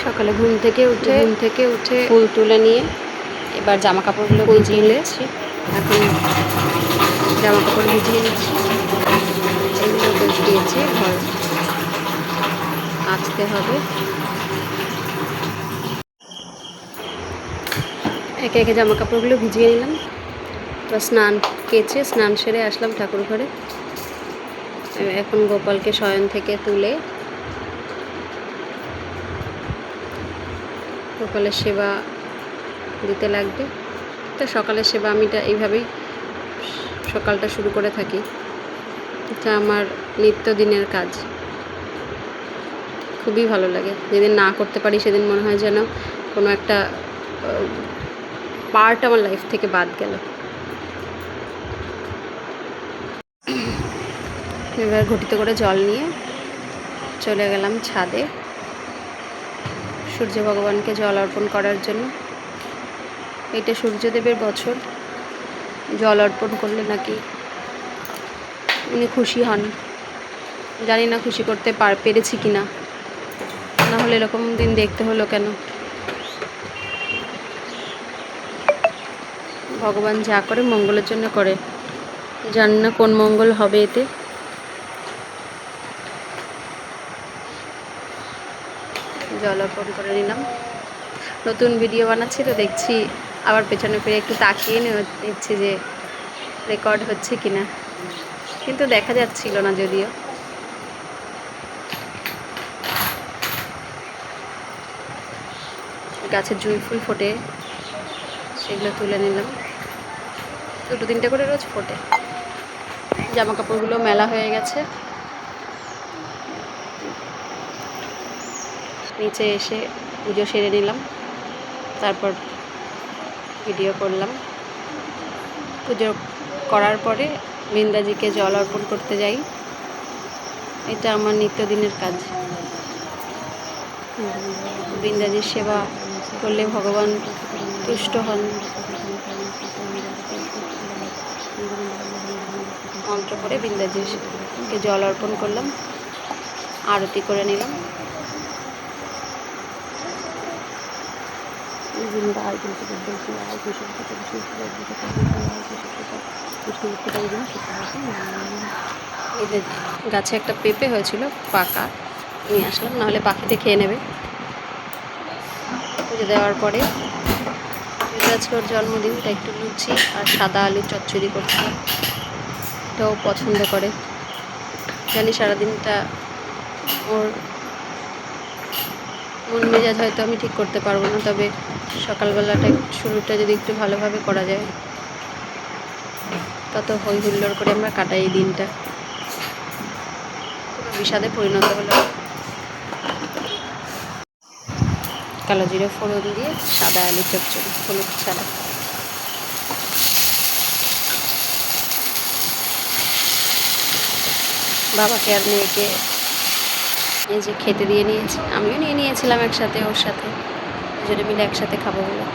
সকালে ঘুম থেকে উঠে ফুল তুলে নিয়ে এবার জামা কাপড়গুলো ভিজিয়ে নিচ্ছি। এখন জামা কাপড় ভিজিয়ে নিচ্ছি। এগুলো দিয়েছি, ঘর আঁচতে হবে। একে একে জামা কাপড়গুলো ভিজিয়ে নিলাম। এবার স্নান সেরে আসলাম ঠাকুর ঘরে। এখন গোপালকে শয়ন থেকে তুলে গোপালের সেবা দিতে লাগবে। তো সকালের সেবা আমি এইভাবেই সকালটা শুরু করে থাকি। এটা আমার নিত্যদিনের কাজ, খুবই ভালো লাগে। যেদিন না করতে পারি সেদিন মনে হয় যেন কোনো একটা পার্ট আমার লাইফ থেকে বাদ গেল। এবার ঘটিতে করে জল নিয়ে চলে গেলাম ছাদে সূর্য ভগবানকে জল অর্পণ করার জন্য। এটা সূর্যদেবের বছর, জল অর্পণ করলে নাকি উনি খুশি হন। জানি না খুশি করতে পেরেছি কি না, না হলে এরকম দিন দেখতে হলো কেন। ভগবান যা করে মঙ্গলের জন্য করে, জানি না কোন মঙ্গল হবে এতে। জল অর্পণ করে নিলাম। নতুন ভিডিও বানাচ্ছি তো দেখছি, আবার পেছনে ফিরে একটু তাকিয়ে নিচ্ছি যে রেকর্ড হচ্ছে কিনা, কিন্তু দেখা যাচ্ছিল না। যদিও গাছে জুঁই ফুল ফোটে, সেগুলো তুলে নিলাম। 2-3টে করে রোজ ফোটে। জামা কাপড়গুলো মেলা হয়ে গেছে। নিচে এসে পুজো সেরে নিলাম, তারপর ভিডিও করলাম। পুজো করার পরে বৃন্দাজিকে জল অর্পণ করতে যাই। এটা আমার নিত্যদিনের কাজ। বৃন্দাজির সেবা করলে ভগবান তুষ্ট হন। মন্ত্র করে বৃন্দাজিকে জল অর্পণ করলাম, আরতি করে নিলাম। গাছে একটা পেঁপে হয়েছিল পাকা, নিয়ে আসলাম, নাহলে পাখিতে খেয়ে নেবে। পুজো দেওয়ার পরে আজকে ওর জন্মদিন, তাই একটু লুচি আর সাদা আলুর চচ্চড়ি করছিলাম। এটাও পছন্দ করে। জানি সারাদিনটা ওর মন মেজাজ হয়তো আমি ঠিক করতে পারবো না, তবে সকালবেলাটা শুরুটা যদি একটু ভালোভাবে করা যায়, তত হই হুল্লোড় করে আমরা কাটাই এই দিনটা। কোনো বিষাদে পরিণত হলো। কালো জিরে ফোড়ন দিয়ে সাদা আলু চচ্চড়ি, হলুদ ছাড়া। বাবাকে আর মেয়েকে এই যে খেতে দিয়ে নিয়েছি, আমিও নিয়ে নিয়েছিলাম একসাথে ওর সাথে, দুজনে মিলে একসাথে খাবো বলে।